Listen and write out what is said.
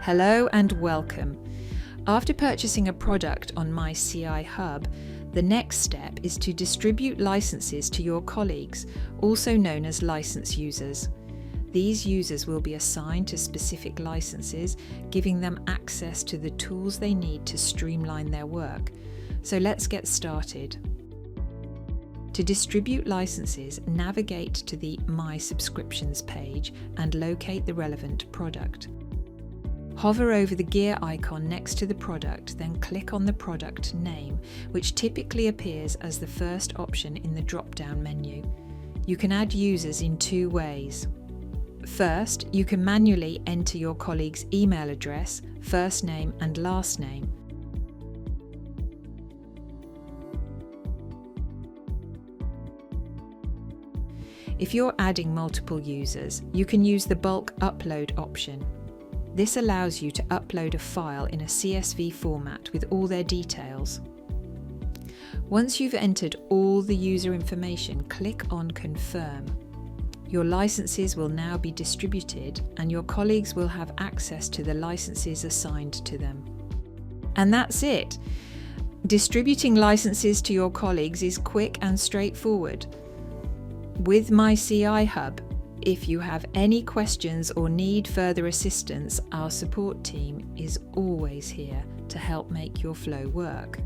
Hello and welcome. After purchasing a product on my CI Hub, the next step is to distribute licenses to your colleagues, also known as license users. These users will be assigned to specific licenses, giving them access to the tools they need to streamline their work. So let's get started. To distribute licenses, navigate to the My Subscriptions page and locate the relevant product. Hover over the gear icon next to the product, then click on the product name, which typically appears as the first option in the drop-down menu. You can add users in two ways. First, you can manually enter your colleague's email address, first name and last name. If you're adding multiple users, you can use the bulk upload option. This allows you to upload a file in a CSV format with all their details. Once you've entered all the user information, click on Confirm. Your licenses will now be distributed and your colleagues will have access to the licenses assigned to them. And that's it. Distributing licenses to your colleagues is quick and straightforward. With my CI Hub, if you have any questions or need further assistance, our support team is always here to help make your flow work.